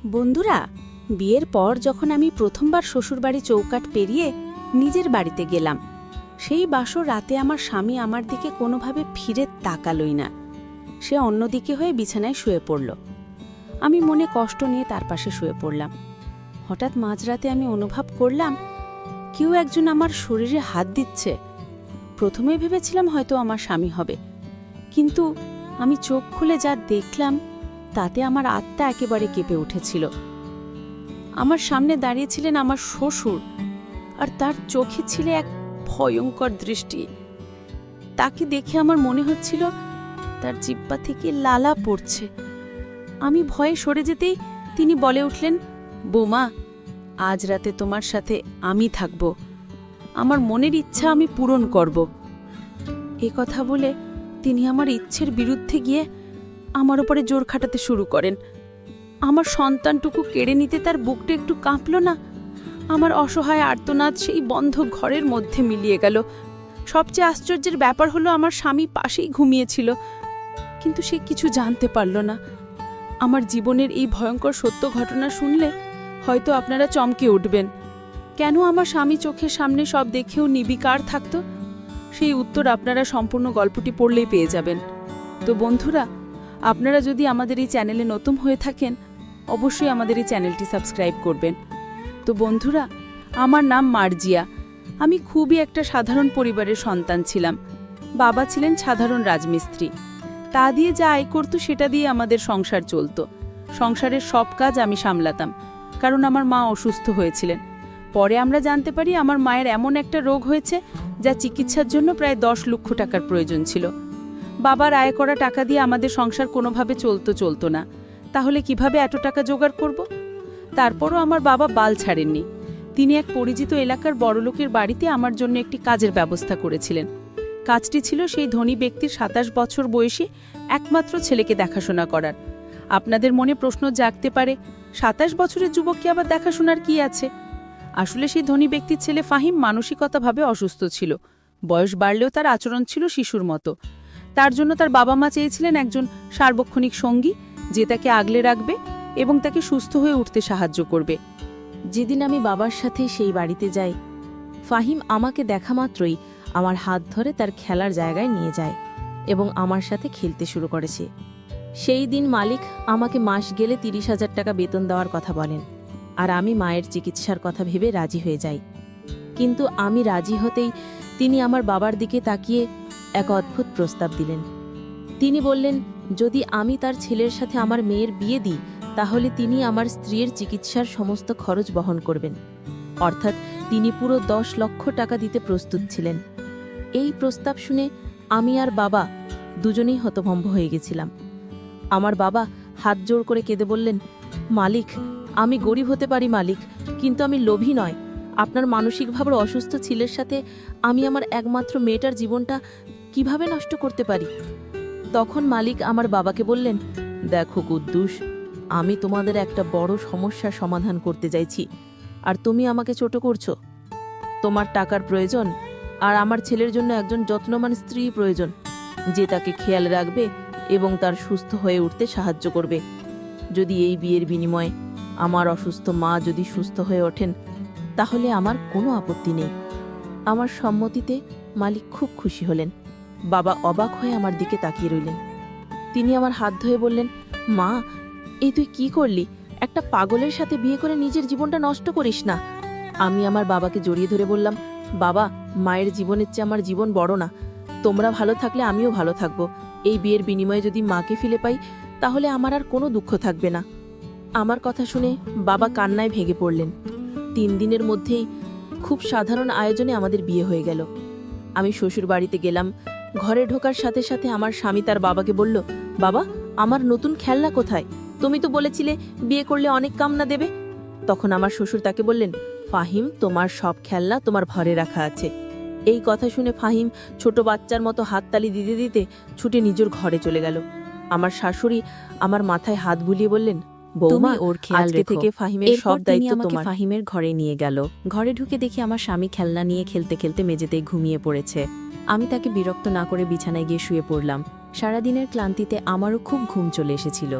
বন্ধুরা, বিয়ের পর যখন আমি প্রথমবার শ্বশুরবাড়ি চৌকাঠ পেরিয়ে নিজের বাড়িতে গেলাম, সেই বাসর রাতে আমার স্বামী আমার দিকে কোনোভাবে ফিরে তাকালই না। সে অন্যদিকে হয়ে বিছানায় শুয়ে পড়ল। আমি মনে কষ্ট নিয়ে তার পাশে শুয়ে পড়লাম। হঠাৎ মাঝরাতে আমি অনুভব করলাম কেউ একজন আমার শরীরে হাত দিচ্ছে। প্রথমে ভেবেছিলাম হয়তো আমার স্বামী হবে, কিন্তু আমি চোখ খুলে যা দেখলাম তাতে আমার আত্মা একেবারে কেঁপে উঠেছিল। আমার সামনে দাঁড়িয়েছিলেন আমার শ্বশুর, আর তার চোখে ছিল এক ভয়ঙ্কর দৃষ্টি। তাকে দেখে আমার মনে হচ্ছিল তার জিহ্বা থেকে লালা পড়ছে। আমি ভয়ে সরে যেতেই তিনি বলে উঠলেন, বৌমা, আজ রাতে তোমার সাথে আমি থাকব, আমার মনের ইচ্ছা আমি পূরণ করব। এ কথা বলে তিনি আমার ইচ্ছের বিরুদ্ধে গিয়ে আমার উপরে জোর খাটাতে শুরু করেন। আমার সন্তানটুকু কেড়ে নিতে তার বুকটা একটু কাঁপল না। আমার অসহায় আর্তনাদ সেই বন্ধ ঘরের মধ্যে মিলিয়ে গেল। সবচেয়ে আশ্চর্যের ব্যাপার হলো আমার স্বামী পাশেই ঘুমিয়েছিল, কিন্তু সে কিছু জানতে পারল না। আমার জীবনের এই ভয়ঙ্কর সত্য ঘটনা শুনলে হয়তো আপনারা চমকে উঠবেন। কেন আমার স্বামী চোখের সামনে সব দেখেও নির্বিকার থাকত? সেই উত্তর আপনারা সম্পূর্ণ গল্পটি পড়লেই পেয়ে যাবেন। তো বন্ধুরা, আপনারা যদি আমাদের এই চ্যানেলে নতুন হয়ে থাকেন, অবশ্যই আমাদের এই চ্যানেলটি সাবস্ক্রাইব করবেন। তো বন্ধুরা, আমার নাম মার্জিয়া। আমি খুবই একটা সাধারণ পরিবারের সন্তান ছিলাম। বাবা ছিলেন সাধারণ রাজমিস্ত্রি। তা দিয়ে যা আয় করত সেটা দিয়ে আমাদের সংসার চলত। সংসারের সব কাজ আমি সামলাতাম, কারণ আমার মা অসুস্থ হয়েছিলেন। পরে আমরা জানতে পারি আমার মায়ের এমন একটা রোগ হয়েছে যা চিকিৎসার জন্য প্রায় 10 লক্ষ টাকার প্রয়োজন ছিল। বাবার আয় করা টাকা দিয়ে আমাদের সংসার কোনোভাবে চলতো না। তাহলে কিভাবে এত টাকা জোগাড় করব? তারপরও আমার বাবা বাল ছাড়েননি। তিনি এক পরিচিত এলাকার বড়লোকের বাড়িতে আমার জন্য একটি কাজের ব্যবস্থা করেছিলেন। কাজটি ছিল সেই ধনী ব্যক্তির 27 বছর বয়সী একমাত্র ছেলেকে দেখাশোনা করার। আপনাদের মনে প্রশ্ন জাগতে পারে, 27 বছরের যুবককে আবার দেখাশোনার কি আছে? আসলে সেই ধনী ব্যক্তির ছেলে ফাহিম মানসিকতাভাবে অসুস্থ ছিল। বয়স বাড়লেও তার আচরণ ছিল শিশুর মতো। তার জন্য তার বাবা মা চেয়েছিলেন একজন সার্বক্ষণিক সঙ্গী, যে তাকে আগলে রাখবে এবং তাকে সুস্থ হয়ে উঠতে সাহায্য করবে। যেদিন আমি বাবার সাথে সেই বাড়িতে যাই, ফাহিম আমাকে দেখা মাত্রই আমার হাত ধরে তার খেলার জায়গায় নিয়ে যায় এবং আমার সাথে খেলতে শুরু করেছে। সেই দিন মালিক আমাকে মাস গেলে 30,000 টাকা বেতন দেওয়ার কথা বলেন, আর আমি মায়ের চিকিৎসার কথা ভেবে রাজি হয়ে যাই। কিন্তু আমি রাজি হতেই তিনি আমার বাবার দিকে তাকিয়ে এক অদ্ভুত প্রস্তাব দিলেন। তিনি বললেন, যদি আমি তার ছেলের সাথে আমার মেয়ের বিয়ে দিই, তাহলে তিনি আমার স্ত্রীর চিকিৎসার সমস্ত খরচ বহন করবেন। অর্থাৎ তিনি পুরো 10 লক্ষ টাকা দিতে প্রস্তুত ছিলেন। এই প্রস্তাব শুনে আমি আর বাবা দুজনেই হতভম্ব হয়ে গেছিলাম। আমার বাবা হাত জোড় করে কেঁদে বললেন, মালিক, আমি গরিব হতে পারি মালিক, কিন্তু আমি লোভী নয়। আপনার মানসিকভাবে অসুস্থ ছেলের সাথে আমি আমার একমাত্র মেয়েটার জীবনটা কিভাবে নষ্ট করতে পারি? তখন মালিক আমার বাবাকে বললেন, দেখো কুদ্দুস, আমি তোমাদের একটা বড় সমস্যার সমাধান করতে চাইছি, আর তুমি আমাকে ছোট করছো। তোমার টাকার প্রয়োজন, আর আমার ছেলের জন্য একজন যত্নবান স্ত্রী প্রয়োজন, যে তাকে খেয়াল রাখবে এবং তার সুস্থ হয়ে উঠতে সাহায্য করবে। যদি এই বিয়ের বিনিময়ে আমার অসুস্থ মা যদি সুস্থ হয়ে ওঠেন, তাহলে আমার কোনো আপত্তি নেই। আমার সম্মতিতে মালিক খুব খুশি হলেন। বাবা অবাক হয়ে আমার দিকে তাকিয়ে রইলেন। তিনি আমার হাত ধরে বললেন, মা, এই তুই কি করলি? একটা পাগলের সাথে বিয়ে করে নিজের জীবনটা নষ্ট করিস না। আমি আমার বাবাকে জড়িয়ে ধরে বললাম, বাবা, মায়ের জীবনের চেয়ে আমার জীবন বড় না। তোমরা ভালো থাকলে আমিও ভালো থাকবো। এই বিয়ের বিনিময়ে যদি মাকে ফিরে পাই, তাহলে আমার আর কোনো দুঃখ থাকবে না। আমার কথা শুনে বাবা কান্নায় ভেঙে পড়লেন। 3 দিনের মধ্যেই খুব সাধারণ আয়োজনে আমাদের বিয়ে হয়ে গেল। আমি শ্বশুর বাড়িতে গেলাম। ঘরে ঢোকার সাথে সাথে আমার স্বামী তার বাবাকে বলল, বাবা, আমার নতুন খেলনা কোথায়? তুমি তো বলেছিলে বিয়ে করলে অনেক কামনা দেবে। তখন আমার শ্বশুর তাকে বললেন, ফাহিম, তোমার সব খেলনা তোমার ঘরে রাখা আছে। এই কথা শুনে ফাহিম ছোট বাচ্চার মতো হাততালি দিতে দিতে ছুটে নিজের ঘরে চলে গেল। আমার শাশুড়ি আমার মাথায় হাত বুলিয়ে বললেন, বৌমা, ওর খেয়াল থেকে ফাহিমের সব দায়িত্ব তোমার। ফাহিমের ঘরে নিয়ে গেল। ঘরে ঢুকে দেখি আমার স্বামী খেলনা নিয়ে খেলতে খেলতে মেঝেতেই ঘুমিয়ে পড়েছে। আমি তাকে বিরক্ত না করে বিছানায় গিয়ে শুয়ে পড়লাম। সারাদিনের ক্লান্তিতে আমারও খুব ঘুম চলে এসেছিল।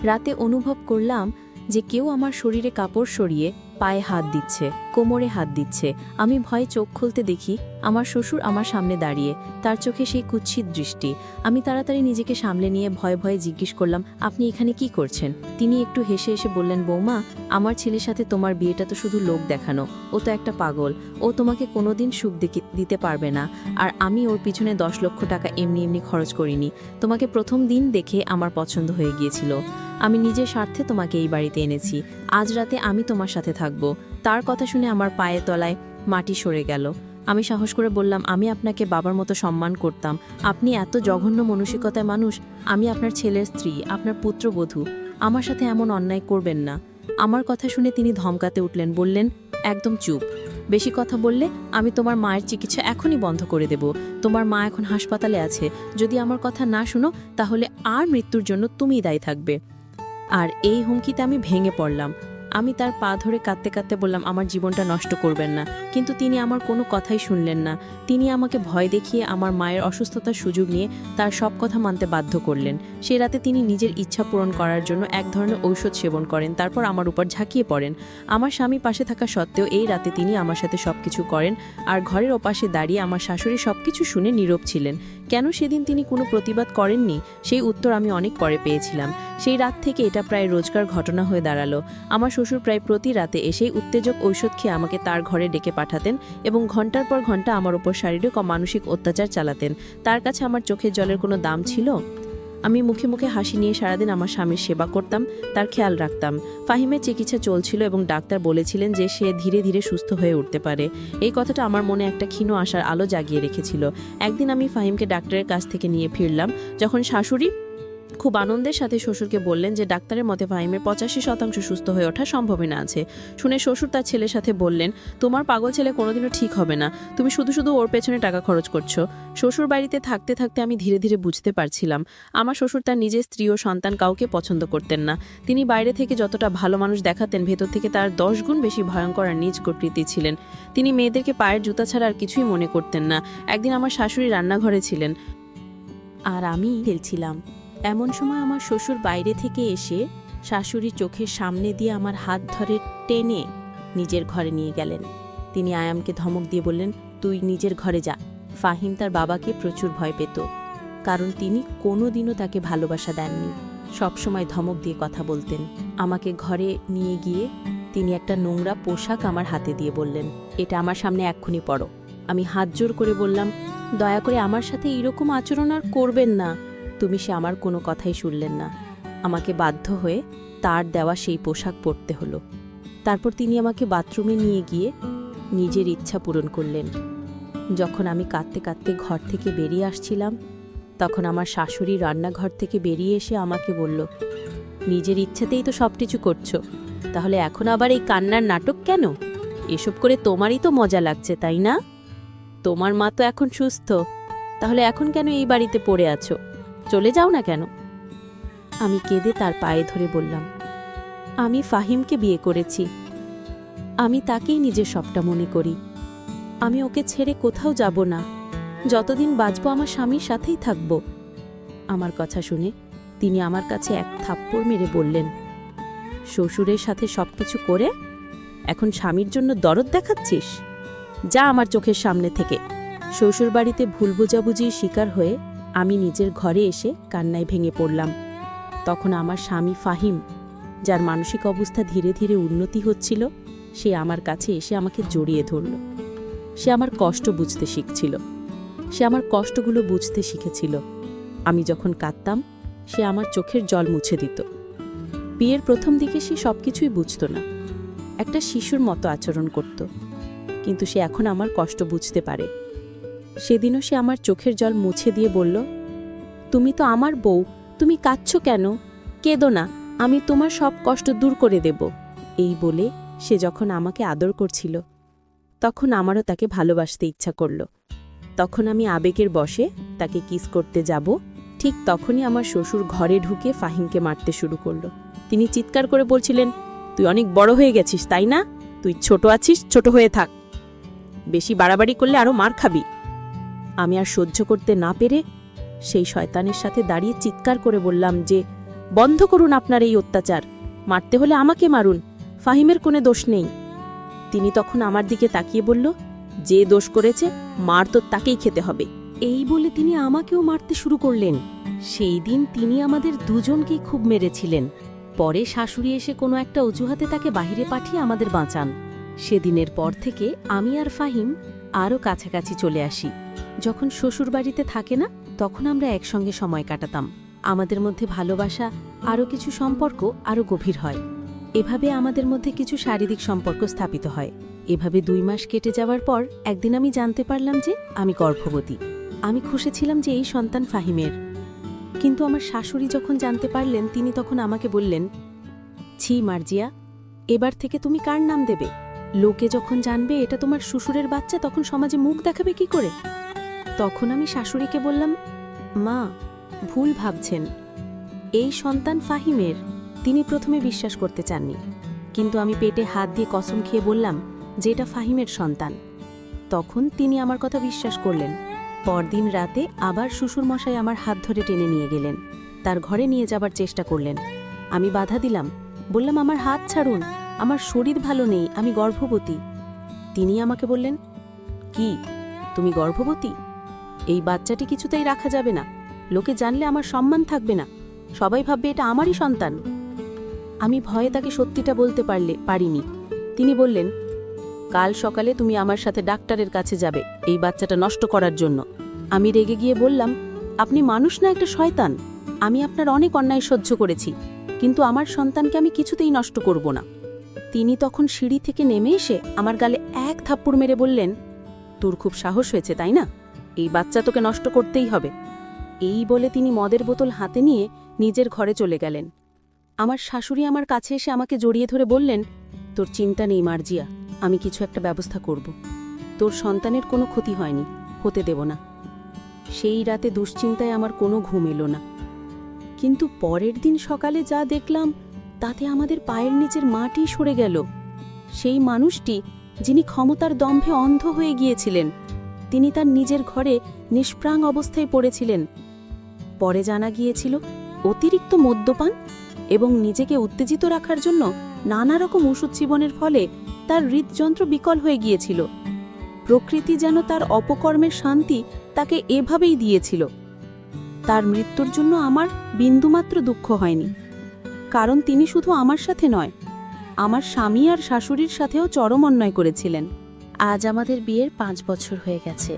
রাতে অনুভব করলাম যে কেউ আমার শরীরে কাপড় সরিয়ে পায়ে হাত দিচ্ছে, কোমরে হাত দিচ্ছে। আমি ভয়ে চোখ খুলতে দেখি আমার শ্বশুর আমার সামনে দাঁড়িয়ে, তার চোখে সেই কুৎসিত দৃষ্টি। আমি তাড়াতাড়ি নিজেকে সামলে নিয়ে ভয়ে ভয়ে জিজ্ঞেস করলাম, আপনি এখানে কি করছেন? তিনি একটু হেসে এসে বললেন, বৌমা, আমার ছেলের সাথে তোমার বিয়েটা তো শুধু লোক দেখানো, ও তো একটা পাগল, ও তোমাকে কোনোদিন সুখ দিতে পারবে না। আর আমি ওর পিছনে 10 লক্ষ টাকা এমনি এমনি খরচ করিনি। তোমাকে প্রথম দিন দেখে আমার পছন্দ হয়ে গিয়েছিল। আমি নিজের স্বার্থে তোমাকে এই বাড়িতে এনেছি। আজ রাতে আমি তোমার সাথে থাকব। তার কথা শুনে আমার পায়ের তলায় মাটি সরে গেল। আমি সাহস করে বললাম, আমি আপনাকে বাবার মতো সম্মান করতাম। আপনি এত জঘন্য মানসিকতার মানুষ। আমি আপনার ছেলের স্ত্রী, আপনার পুত্রবধূ। আমার সাথে এমন অন্যায় করবেন না। আমার কথা শুনে তিনি ধমকাতে উঠলেন, বললেন, একদম চুপ। বেশি কথা বললে আমি তোমার মায়ের চিকিৎসা এখনই বন্ধ করে দেব। তোমার মা এখন হাসপাতালে আছে। যদি আমার কথা না শুনো তাহলে আর মৃত্যুর জন্য তুমিই দায়ী থাকবে। আর এই হুমকিতে আমি ভেঙে পড়লাম। আমি তার পা ধরে কাঁদতে কাঁদতে বললাম, আমার জীবনটা নষ্ট করবেন না। কিন্তু তিনি আমার কোনো কথাই শুনলেন না। তিনি আমাকে ভয় দেখিয়ে আমার মায়ের অসুস্থতার সুযোগ নিয়ে তার সব কথা মানতে বাধ্য করলেন। সে রাতে তিনি নিজের ইচ্ছা পূরণ করার জন্য এক ধরনের ঔষধ সেবন করেন, তারপর আমার উপর ঝাঁকিয়ে পড়েন। আমার স্বামী পাশে থাকা সত্ত্বেও এই রাতে তিনি আমার সাথে সবকিছু করেন। আর ঘরের ওপাশে দাঁড়িয়ে আমার শাশুড়ি সবকিছু শুনে নীরব ছিলেন। কেন সেদিন তিনি কোনো প্রতিবাদ করেননি, সেই উত্তর আমি অনেক পরে পেয়েছিলাম। সেই রাত থেকে এটা প্রায় রোজকার ঘটনা হয়ে দাঁড়ালো। আমার শ্বশুর প্রায় প্রতি রাতে এসেই উত্তেজক ঔষধ খেয়ে আমাকে তার ঘরে ডেকে পাঠাতেন এবং ঘন্টার পর ঘন্টা আমার উপর শারীরিক ও মানসিক অত্যাচার চালাতেন। তার কাছে আমার চোখের জলের কোনো দাম ছিল? আমি মুখে মুখে হাসি নিয়ে সারাদিন আমার স্বামীর সেবা করতাম, তার খেয়াল রাখতাম। ফাহিমের চিকিৎসা চলছিল এবং ডাক্তার বলেছিলেন যে সে ধীরে ধীরে সুস্থ হয়ে উঠতে পারে। এই কথাটা আমার মনে একটা ক্ষীণ আশার আলো জাগিয়ে রেখেছিল। একদিন আমি ফাহিমকে ডাক্তারের কাছ থেকে নিয়ে ফিরলাম, যখন শাশুড়ি খুব আনন্দের সাথে শ্বশুরকে বললেন যে ডাক্তারের মতে ফাহিমের 85% সুস্থ হয়ে ওঠার সম্ভাবনা আছে। শুনে শ্বশুর তার ছেলের সাথে বললেন, তোমার পাগল ছেলে কোনোদিনও ঠিক হবে না, তুমি শুধু শুধু ওর পেছনে টাকা খরচ করছো। শ্বশুর বাড়িতে থাকতে থাকতে আমি ধীরে ধীরে বুঝতে পারছিলাম আমার শ্বশুর তার নিজের স্ত্রী ও সন্তান কাউকে পছন্দ করতেন না। তিনি বাইরে থেকে যতটা ভালো মানুষ দেখাতেন, ভেতর থেকে তার 10 গুণ বেশি ভয়ঙ্কর আর নিজ প্রকৃতি ছিলেন। তিনি মেয়েদেরকে পায়ের জুতা ছাড়া আর কিছুই মনে করতেন না। একদিন আমার শাশুড়ি রান্নাঘরে ছিলেন আর আমি খেলছিলাম। এমন সময় আমার শ্বশুর বাইরে থেকে এসে শাশুড়ি চোখের সামনে দিয়ে আমার হাত ধরে টেনে নিজের ঘরে নিয়ে গেলেন। তিনি আয়ামকে ধমক দিয়ে বললেন, তুই নিজের ঘরে যা। ফাহিম তার বাবাকে প্রচুর ভয় পেত, কারণ তিনি কোনোদিনও তাকে ভালোবাসা দেননি, সবসময় ধমক দিয়ে কথা বলতেন। আমাকে ঘরে নিয়ে গিয়ে তিনি একটা নোংরা পোশাক আমার হাতে দিয়ে বললেন, এটা আমার সামনে এক্ষুনি পরো। আমি হাত জোর করে বললাম, দয়া করে আমার সাথে এরকম আচরণ আর করবেন না। সে আমার কোনো কথাই শুনলেন না। আমাকে বাধ্য হয়ে তার দেওয়া সেই পোশাক পরতে হলো। তারপর তিনি আমাকে বাথরুমে নিয়ে গিয়ে নিজের ইচ্ছা পূরণ করলেন। যখন আমি কাঁদতে কাঁদতে ঘর থেকে বেরিয়ে আসছিলাম, তখন আমার শাশুড়ি রান্নাঘর থেকে বেরিয়ে এসে আমাকে বলল, নিজের ইচ্ছাতেই তো সব কিছু করছো, তাহলে এখন আবার এই কান্নার নাটক কেন? এসব করে তোমারই তো মজা লাগছে, তাই না? তোমার মা তো এখন সুস্থ, তাহলে এখন কেন এই বাড়িতে পড়ে আছো? চলে যাও না কেন? আমি কেঁদে তার পায়ে ধরে বললাম, আমি ফাহিমকে বিয়ে করেছি। আমি তাকেই নিজের সবটা মনে করি। আমি ওকে ছেড়ে কোথাও যাব না। যতদিন বাঁচব আমার স্বামীর সাথেই থাকব। আমার কথা শুনে তিনি আমার কাছে এক থাপ্পড় মেরে বললেন, শ্বশুরের সাথে সবকিছু করে এখন স্বামীর জন্য দরদ দেখাচ্ছিস? যা আমার চোখের সামনে থেকে। শ্বশুর বাড়িতে ভুল বোঝাবুঝির শিকার হয়ে আমি নিজের ঘরে এসে কান্নায় ভেঙে পড়লাম। তখন আমার স্বামী ফাহিম, যার মানসিক অবস্থা ধীরে ধীরে উন্নতি হচ্ছিল, সে আমার কাছে এসে আমাকে জড়িয়ে ধরল। সে আমার কষ্ট বুঝতে শিখছিল, সে আমার কষ্টগুলো বুঝতে শিখেছিল। আমি যখন কাঁদতাম, সে আমার চোখের জল মুছে দিত। বিয়ের প্রথম দিকে সে সবকিছুই বুঝত না, একটা শিশুর মতো আচরণ করত, কিন্তু সে এখন আমার কষ্ট বুঝতে পারে। সেদিনও সে আমার চোখের জল মুছে দিয়ে বলল, তুমি তো আমার বউ, তুমি কাঁদছো কেন? কেঁদো না, আমি তোমার সব কষ্ট দূর করে দেব। এই বলে সে যখন আমাকে আদর করছিল, তখন আমারও তাকে ভালোবাসতে ইচ্ছা করল। তখন আমি আবেগের বশে তাকে কিস করতে যাব, ঠিক তখনই আমার শ্বশুর ঘরে ঢুকে ফাহিমকে মারতে শুরু করল। তিনি চিৎকার করে বলছিলেন, তুই অনেক বড় হয়ে গেছিস, তাই না? তুই ছোট আছিস, ছোট হয়ে থাক। বেশি বাড়াবাড়ি করলে আরো মার খাবি। আমি আর সহ্য করতে না পেরে সেই শয়তানের সাথে দাঁড়িয়ে চিৎকার করে বললাম যে, বন্ধ করুন আপনার এই অত্যাচার। মারতে হলে আমাকে মারুন, ফাহিমের কোনো দোষ নেই। তিনি তখন আমার দিকে তাকিয়ে বলল, যে দোষ করেছে মার তো তাকেই খেতে হবে। এই বলে তিনি আমাকেও মারতে শুরু করলেন। সেই দিন তিনি আমাদের দুজনকেই খুব মেরেছিলেন। পরে শাশুড়ি এসে কোনো একটা অজুহাতে তাকে বাহিরে পাঠিয়ে আমাদের বাঁচান। সেদিনের পর থেকে আমি আর ফাহিম আরও কাছাকাছি চলে আসি। যখন শ্বশুরবাড়িতে থাকে না, তখন আমরা একসঙ্গে সময় কাটাতাম। আমাদের মধ্যে ভালোবাসা, আরও কিছু সম্পর্ক আরও গভীর হয়। এভাবে আমাদের মধ্যে কিছু শারীরিক সম্পর্ক স্থাপিত হয়। এভাবে 2 মাস কেটে যাওয়ার পর একদিন আমি জানতে পারলাম যে আমি গর্ভবতী। আমি খুশি ছিলাম যে এই সন্তান ফাহিমের। কিন্তু আমার শাশুড়ি যখন জানতে পারলেন, তিনি তখন আমাকে বললেন, ছি মার্জিয়া, এবার থেকে তুমি কার নাম দেবে? লোকে যখন জানবে এটা তোমার শ্বশুরের বাচ্চা, তখন সমাজে মুখ দেখাবে কি করে? তখন আমি শাশুড়িকে বললাম, মা, ভুল ভাবছেন, এই সন্তান ফাহিমের। তিনি প্রথমে বিশ্বাস করতে চাননি, কিন্তু আমি পেটে হাত দিয়ে কসম খেয়ে বললাম যে এটা ফাহিমের সন্তান। তখন তিনি আমার কথা বিশ্বাস করলেন। পরদিন রাতে আবার শ্বশুরমশাই আমার হাত ধরে টেনে নিয়ে গেলেন, তার ঘরে নিয়ে যাবার চেষ্টা করলেন। আমি বাধা দিলাম, বললাম আমার হাত ছাড়ুন, আমার শরীর ভালো নেই, আমি গর্ভবতী। তিনি আমাকে বললেন, কি তুমি গর্ভবতী? এই বাচ্চাটি কিছুতেই রাখা যাবে না, লোকে জানলে আমার সম্মান থাকবে না, সবাই ভাববে এটা আমারই সন্তান। আমি ভয়ে তাকে সত্যিটা বলতে পারিনি। তিনি বললেন, কাল সকালে তুমি আমার সাথে ডাক্তারের কাছে যাবে এই বাচ্চাটা নষ্ট করার জন্য। আমি রেগে গিয়ে বললাম, আপনি মানুষ না একটা শয়তান। আমি আপনার অনেক অন্যায় সহ্য করেছি, কিন্তু আমার সন্তানকে আমি কিছুতেই নষ্ট করব না। তিনি তখন সিঁড়ি থেকে নেমে এসে আমার গালে এক থাপ্পড় মেরে বললেন, তোর খুব সাহস হয়েছে তাই না? এই বাচ্চা তোকে নষ্ট করতেই হবে। এই বলে তিনি মদের বোতল হাতে নিয়ে নিজের ঘরে চলে গেলেন। আমার শাশুড়ি আমার কাছে এসে আমাকে জড়িয়ে ধরে বললেন, তোর চিন্তা নেই মার্জিয়া, আমি কিছু একটা ব্যবস্থা করব। তোর সন্তানের কোনো ক্ষতি হয়নি, হতে দেব না। সেই রাতে দুশ্চিন্তায় আমার কোনো ঘুম এলো না। কিন্তু পরের দিন সকালে যা দেখলাম, তাতে আমাদের পায়ের নিচের মাটি সরে গেল। সেই মানুষটি, যিনি ক্ষমতার দম্ভে অন্ধ হয়ে গিয়েছিলেন, তিনি তার নিজের ঘরে নিষ্প্রাং অবস্থায় পড়েছিলেন। পরে জানা গিয়েছিল, অতিরিক্ত মদ্যপান এবং নিজেকে উত্তেজিত রাখার জন্য নানা রকম ওষুধ সেবনের ফলে তার হৃদযন্ত্র বিকল হয়ে গিয়েছিল। প্রকৃতি যেন তার অপকর্মের শান্তি তাকে এভাবেই দিয়েছিল। তার মৃত্যুর জন্য আমার বিন্দুমাত্র দুঃখ হয়নি, কারণ তিনি শুধু আমার সাথে নয়, আমার স্বামী আর শাশুড়ির সাথেও চরম অন্যায় করেছিলেন। আজ আমাদের বিয়ের 5 বছর হয়ে গেছে।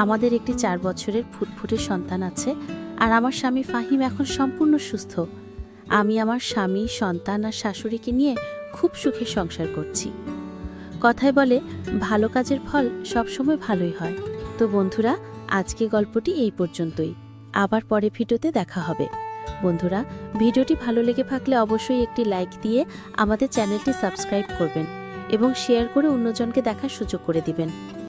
আমাদের একটি 4 বছরের ফুটফুটে সন্তান আছে, আর আমার স্বামী ফাহিম এখন সম্পূর্ণ সুস্থ। আমি আমার স্বামী, সন্তান আর শাশুড়িকে নিয়ে খুব সুখে সংসার করছি। কথায় বলে, ভালো কাজের ফল সবসময় ভালোই হয়। তো বন্ধুরা, আজকে গল্পটি এই পর্যন্তই। আবার পরে ভিডিওতে দেখা হবে। বন্ধুরা, ভিডিওটি ভালো লেগে থাকলে অবশ্যই একটি লাইক দিয়ে আমাদের চ্যানেলটি সাবস্ক্রাইব করবেন এবং শেয়ার করে অন্যজনকে দেখার সুযোগ করে দিবেন।